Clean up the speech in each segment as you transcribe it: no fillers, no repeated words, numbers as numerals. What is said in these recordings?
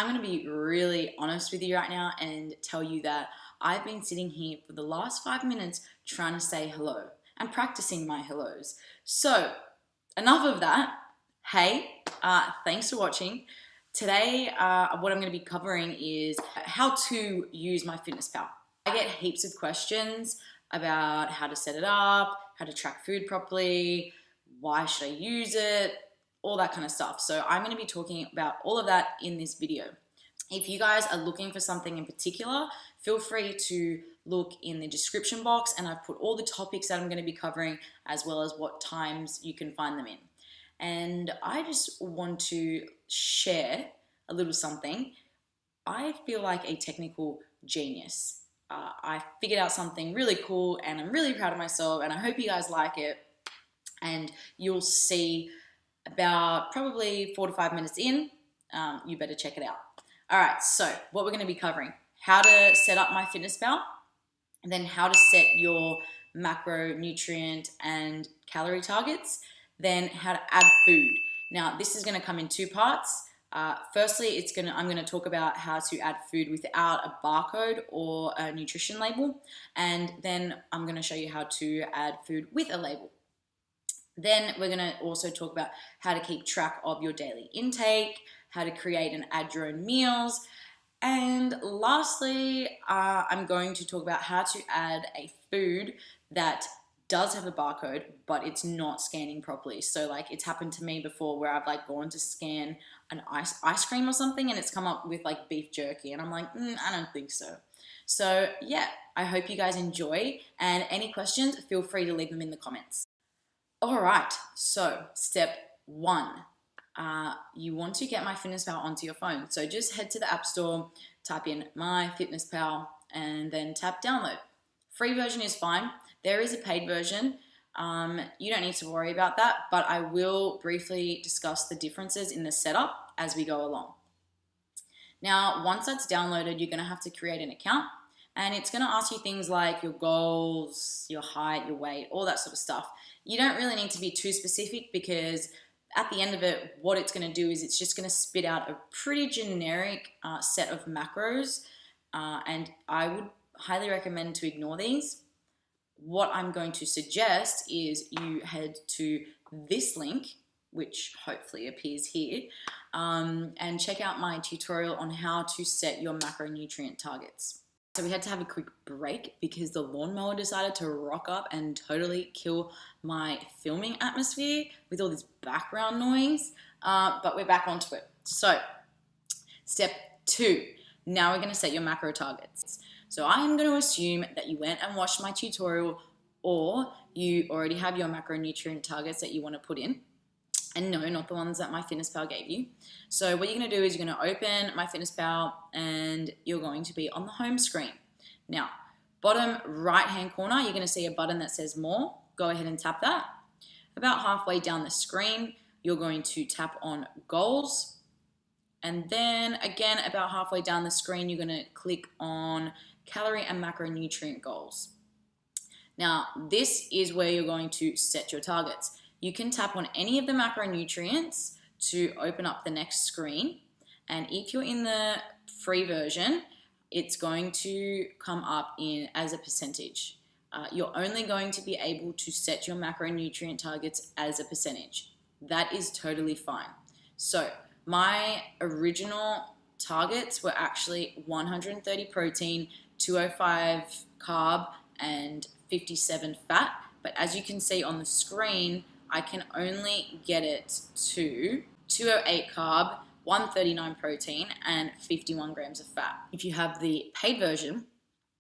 I'm going to be really honest with you right now and tell you that I've been sitting here for the last 5 minutes trying to say hello and practicing my hellos. So, enough of that. Hey, thanks for watching. Today, what I'm going to be covering is how to use MyFitnessPal. I get heaps of questions about how to set it up, how to track food properly, why should I use it, all that kind of stuff. So I'm going to be talking about all of that in this video. If you guys are looking for something in particular, feel free to look in the description box, and I've put all the topics that I'm going to be covering as well as what times you can find them in. And I just want to share a little something. I feel like a technical genius. I figured out something really cool and I'm really proud of myself, and I hope you guys like it. And you'll see about probably 4 to 5 minutes in, you better check it out. All right, so what we're going to be covering: how to set up MyFitnessPal, and then how to set your macronutrient and calorie targets, then how to add food. Now, this is going to come in 2 parts. Firstly, I'm going to talk about how to add food without a barcode or a nutrition label, and then I'm going to show you how to add food with a label. Then we're going to also talk about how to keep track of your daily intake, how to create and add your own meals, and lastly, I'm going to talk about how to add a food that does have a barcode, but it's not scanning properly. So like, it's happened to me before where I've like gone to scan an ice cream or something and it's come up with like beef jerky, and I'm like, I don't think so. So yeah, I hope you guys enjoy, and any questions, feel free to leave them in the comments. All right, so step 1, you want to get MyFitnessPal onto your phone. So just head to the App Store, type in MyFitnessPal, and then tap download. Free version is fine. There is a paid version. You don't need to worry about that, but I will briefly discuss the differences in the setup as we go along. Now, once that's downloaded, you're gonna have to create an account, and it's gonna ask you things like your goals, your height, your weight, all that sort of stuff. You don't really need to be too specific, because at the end of it, what it's gonna do is it's just gonna spit out a pretty generic set of macros, and I would highly recommend to ignore these. What I'm going to suggest is you head to this link, which hopefully appears here, and check out my tutorial on how to set your macronutrient targets. So we had to have a quick break because the lawnmower decided to rock up and totally kill my filming atmosphere with all this background noise, but we're back onto it. So step 2, now we're going to set your macro targets. So I am going to assume that you went and watched my tutorial, or you already have your macronutrient targets that you want to put in. And no, not the ones that MyFitnessPal gave you. So what you're going to do is you're going to open MyFitnessPal and you're going to be on the home screen. Now, bottom right-hand corner, you're going to see a button that says More. Go ahead and tap that. About halfway down the screen, you're going to tap on Goals. And then again, about halfway down the screen, you're going to click on Calorie and Macronutrient Goals. Now, this is where you're going to set your targets. You can tap on any of the macronutrients to open up the next screen. And if you're in the free version, it's going to come up as a percentage. You're only going to be able to set your macronutrient targets as a percentage. That is totally fine. So my original targets were actually 130 protein, 205 carb, and 57 fat. But as you can see on the screen, I can only get it to 208 carb, 139 protein, and 51 grams of fat. If you have the paid version,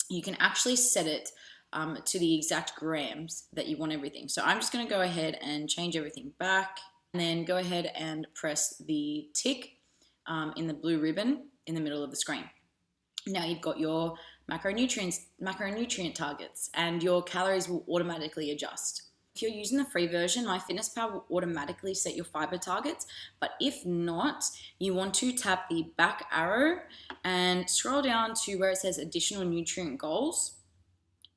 you can actually set it to the exact grams that you want everything. So I'm just going to go ahead and change everything back, and then go ahead and press the tick in the blue ribbon in the middle of the screen. Now you've got your macronutrient targets, and your calories will automatically adjust. If you're using the free version, MyFitnessPal will automatically set your fiber targets, but if not, you want to tap the back arrow and scroll down to where it says additional nutrient goals.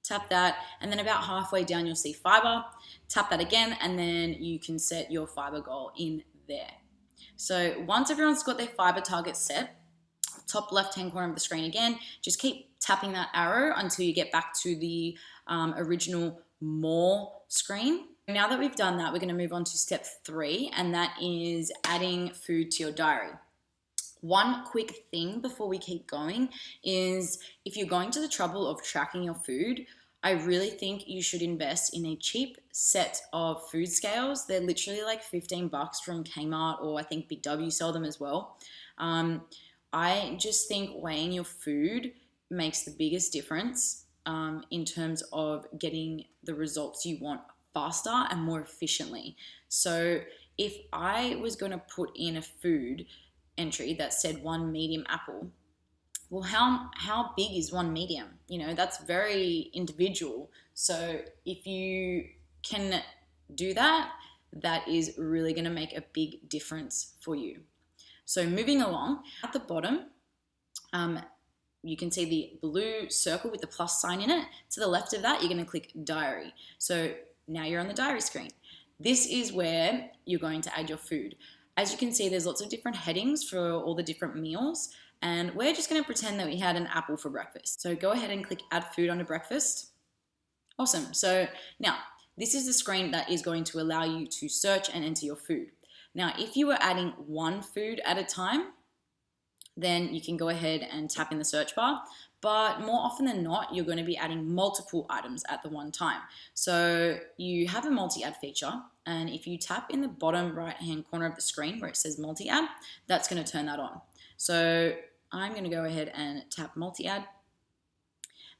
Tap that, and then about halfway down you'll see fiber. Tap that again, and then you can set your fiber goal in there. So once everyone's got their fiber target set, Top left-hand corner of the screen again, just keep tapping that arrow until you get back to the original More screen. Now that we've done that, we're going to move on to step 3, and that is adding food to your diary. One quick thing before we keep going is if you're going to the trouble of tracking your food, I really think you should invest in a cheap set of food scales. They're literally like 15 bucks from Kmart, or I think Big W sell them as well. I just think weighing your food makes the biggest difference in terms of getting the results you want faster and more efficiently. So if I was going to put in a food entry that said 1 medium apple, well, how big is 1 medium? You know, that's very individual. So if you can do that, that is really going to make a big difference for you. So moving along, at the bottom, you can see the blue circle with the plus sign in it. To the left of that, you're going to click diary. So now you're on the diary screen. This is where you're going to add your food. As you can see, there's lots of different headings for all the different meals, and we're just going to pretend that we had an apple for breakfast. So go ahead and click add food under breakfast. Awesome. So now this is the screen that is going to allow you to search and enter your food. Now, if you were adding one food at a time, then you can go ahead and tap in the search bar. But more often than not, you're going to be adding multiple items at the one time. So you have a multi-add feature, and if you tap in the bottom right-hand corner of the screen where it says multi-add, that's going to turn that on. So I'm going to go ahead and tap multi-add.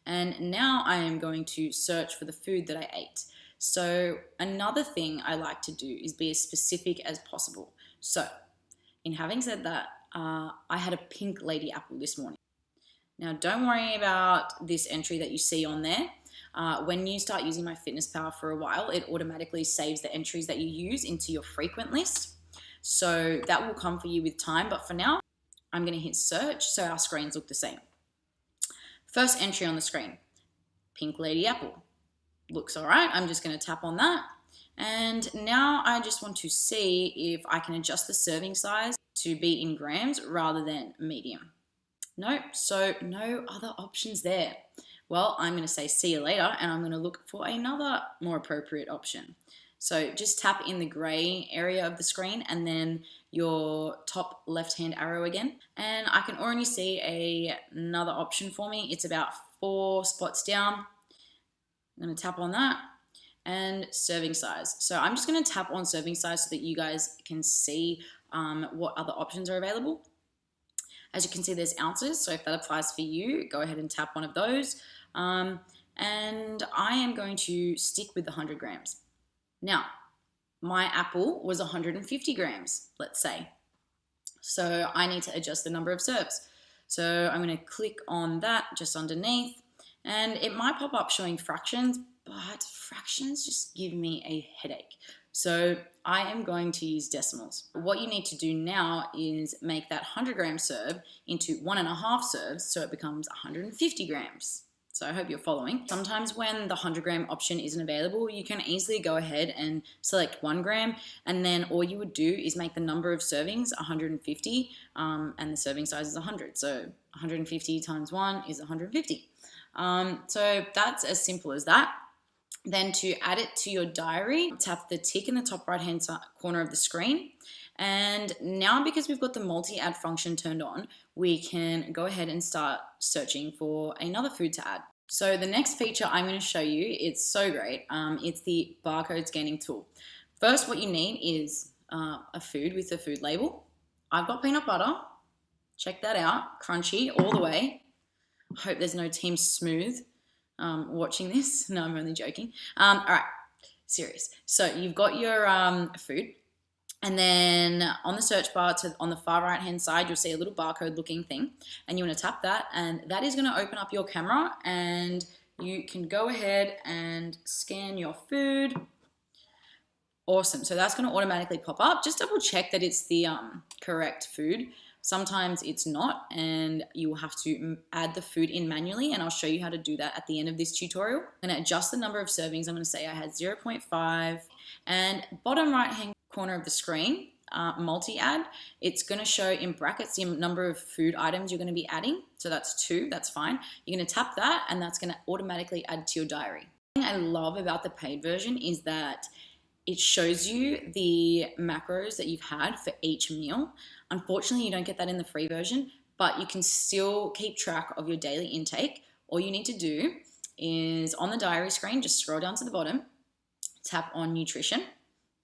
And now I am going to search for the food that I ate. So another thing I like to do is be as specific as possible. So in having said that, I had a pink lady apple this morning. Now don't worry about this entry that you see on there. When you start using MyFitnessPal for a while, it automatically saves the entries that you use into your frequent list. So that will come for you with time, but for now, I'm going to hit search so our screens look the same. First entry on the screen, pink lady apple. Looks all right. I'm just going to tap on that. And now I just want to see if I can adjust the serving size to be in grams rather than medium. Nope, so no other options there. Well, I'm going to say see you later, and I'm going to look for another more appropriate option. So just tap in the gray area of the screen and then your top left-hand arrow again. And I can already see another option for me. It's about 4 spots down. I'm going to tap on that. And serving size. So I'm just going to tap on serving size so that you guys can see what other options are available. As you can see, there's ounces. So if that applies for you, go ahead and tap one of those. And I am going to stick with the 100 grams. Now, my apple was 150 grams, let's say. So I need to adjust the number of serves. So I'm going to click on that just underneath. And it might pop up showing fractions, but fractions just give me a headache. So I am going to use decimals. What you need to do now is make that 100 gram serve into 1.5 serves so it becomes 150 grams. So I hope you're following. Sometimes when the 100 gram option isn't available, you can easily go ahead and select 1 gram, and then all you would do is make the number of servings 150 and the serving size is 100. So 150 times 1 is 150. So that's as simple as that. Then to add it to your diary, tap the tick in the top right-hand corner of the screen. And now because we've got the multi-add function turned on, we can go ahead and start searching for another food to add. So the next feature I'm going to show you, it's so great. It's the barcode scanning tool. First, what you need is a food with a food label. I've got peanut butter. Check that out. Crunchy all the way. I hope there's no Team Smooth watching this. No, I'm only joking. All right, serious. So you've got your food, and then on the search bar on the far right hand side, you'll see a little barcode looking thing, and you want to tap that, and that is going to open up your camera, and you can go ahead and scan your food. Awesome. So that's going to automatically pop up. Just double check that it's the correct food. Sometimes it's not, and you will have to add the food in manually, and I'll show you how to do that at the end of this tutorial. I'm going to adjust the number of servings. I'm going to say I had 0.5, and bottom right hand corner of the screen, multi-add, it's going to show in brackets the number of food items you're going to be adding. So that's 2, that's fine. You're going to tap that and that's going to automatically add to your diary. The thing I love about the paid version is that it shows you the macros that you've had for each meal. Unfortunately, you don't get that in the free version, but you can still keep track of your daily intake. All you need to do is on the diary screen, just scroll down to the bottom, tap on nutrition,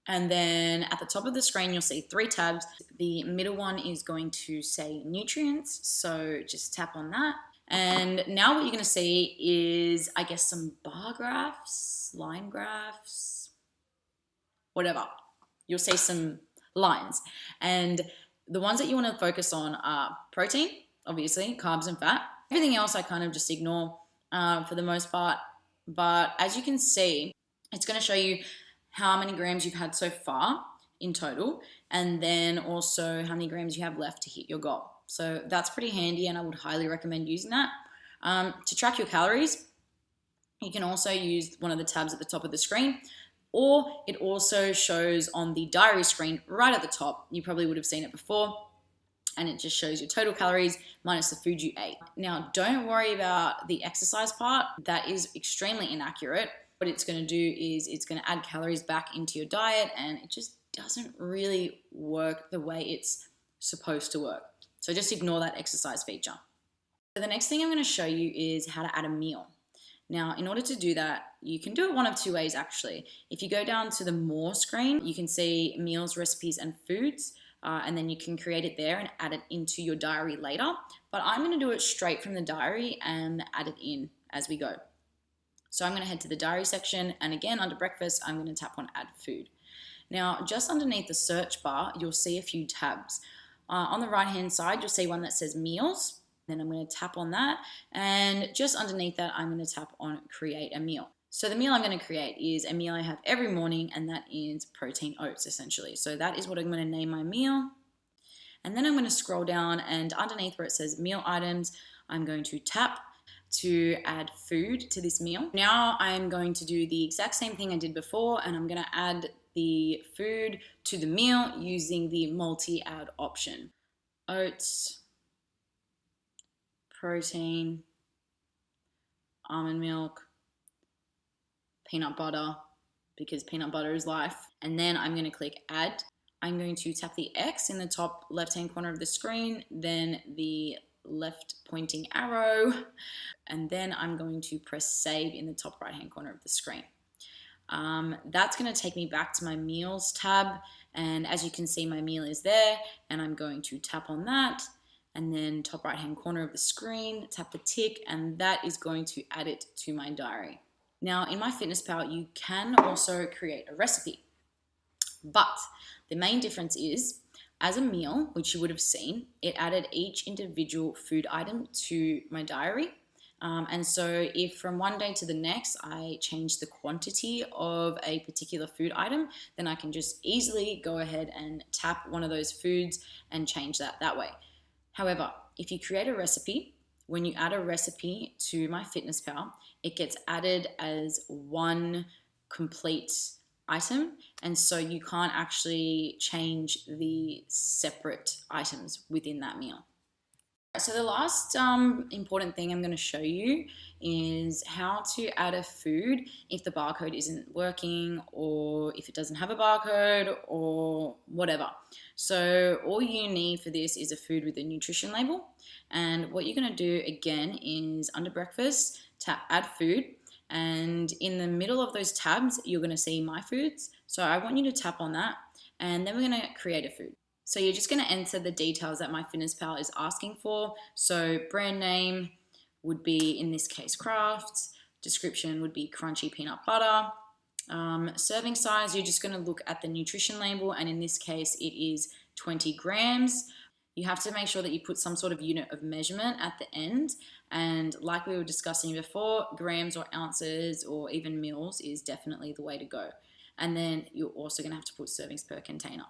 and then at the top of the screen, you'll see 3 tabs. The middle one is going to say nutrients, so just tap on that. And now what you're going to see is, I guess, some bar graphs, line graphs, whatever. You'll see some lines. And the ones that you want to focus on are protein, obviously, carbs and fat. Everything else I kind of just ignore for the most part. But as you can see, it's going to show you how many grams you've had so far in total, and then also how many grams you have left to hit your goal. So that's pretty handy, and I would highly recommend using that. To track your calories, you can also use one of the tabs at the top of the screen, or it also shows on the diary screen right at the top. You probably would have seen it before, and it just shows your total calories minus the food you ate. Now, don't worry about the exercise part. That is extremely inaccurate. What it's going to do is it's going to add calories back into your diet, and it just doesn't really work the way it's supposed to work. So just ignore that exercise feature. So the next thing I'm going to show you is how to add a meal. Now, in order to do that, you can do it one of 2 ways actually. If you go down to the More screen, you can see meals, recipes, and foods, and then you can create it there and add it into your diary later. But I'm going to do it straight from the diary and add it in as we go. So I'm going to head to the diary section, and again, under breakfast, I'm going to tap on Add Food. Now, just underneath the search bar, you'll see a few tabs. On the right-hand side, you'll see one that says Meals. Then I'm going to tap on that, and just underneath that, I'm going to tap on Create a Meal. So the meal I'm going to create is a meal I have every morning, and that is protein oats, essentially. So that is what I'm going to name my meal. And then I'm going to scroll down, and underneath where it says Meal Items, I'm going to tap to add food to this meal. Now I'm going to do the exact same thing I did before, and I'm going to add the food to the meal using the multi-add option. Oats, protein, almond milk, peanut butter, because peanut butter is life. And then I'm going to click Add. I'm going to tap the X in the top left-hand corner of the screen, then the left pointing arrow, and then I'm going to press Save in the top right-hand corner of the screen. That's going to take me back to my Meals tab, and as you can see, my meal is there, and I'm going to tap on that, and then top right-hand corner of the screen, tap the tick, and that is going to add it to my diary. Now, in MyFitnessPal, you can also create a recipe, but the main difference is, as a meal, which you would have seen, it added each individual food item to my diary. And so if from one day to the next, I change the quantity of a particular food item, then I can just easily go ahead and tap one of those foods and change that way. However, if you create a recipe, when you add a recipe to MyFitnessPal, it gets added as one complete item, and so you can't actually change the separate items within that meal. So the last important thing I'm going to show you is how to add a food if the barcode isn't working, or if it doesn't have a barcode, or whatever. So all you need for this is a food with a nutrition label, and what you're going to do again is under breakfast, tap Add Food, and in the middle of those tabs, you're going to see My Foods. So I want you to tap on that, and then we're going to create a food. So you're just going to enter the details that MyFitnessPal is asking for. So brand name would be, in this case, Crafts. Description would be crunchy peanut butter. Serving size, you're just going to look at the nutrition label, and in this case, it is 20 grams. You have to make sure that you put some sort of unit of measurement at the end. And like we were discussing before, grams or ounces or even mils is definitely the way to go. And then you're also going to have to put servings per container.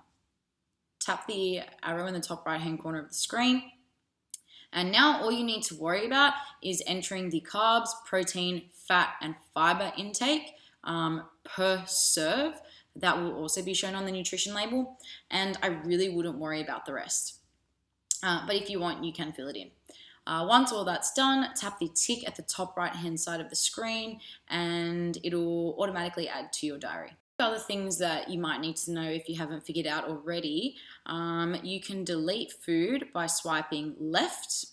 Tap the arrow in the top right-hand corner of the screen. And now all you need to worry about is entering the carbs, protein, fat, and fiber intake per serve. That will also be shown on the nutrition label, and I really wouldn't worry about the rest. But if you want, you can fill it in. Once all that's done, tap the tick at the top right hand side of the screen and it'll automatically add to your diary. Other things that you might need to know if you haven't figured out already, you can delete food by swiping left.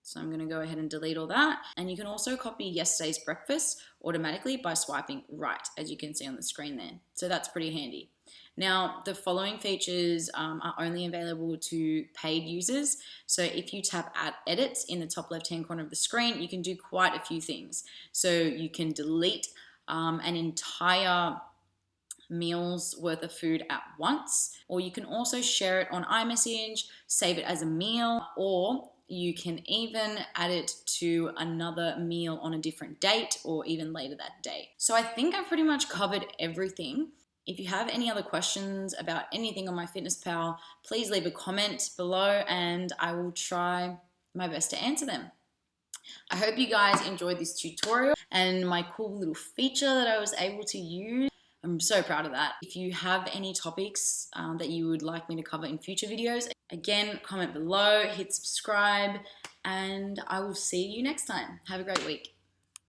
So I'm going to go ahead and delete all that. And you can also copy yesterday's breakfast automatically by swiping right, as you can see on the screen there. So that's pretty handy. Now, the following features are only available to paid users. So if you tap Add Edits in the top left-hand corner of the screen, you can do quite a few things. So you can delete an entire meal's worth of food at once, or you can also share it on iMessage, save it as a meal, or you can even add it to another meal on a different date or even later that day. So I think I've pretty much covered everything. If you have any other questions about anything on MyFitnessPal, please leave a comment below and I will try my best to answer them. I hope you guys enjoyed this tutorial and my cool little feature that I was able to use. I'm so proud of that. If you have any topics that you would like me to cover in future videos, again, comment below, hit subscribe, and I will see you next time. Have a great week.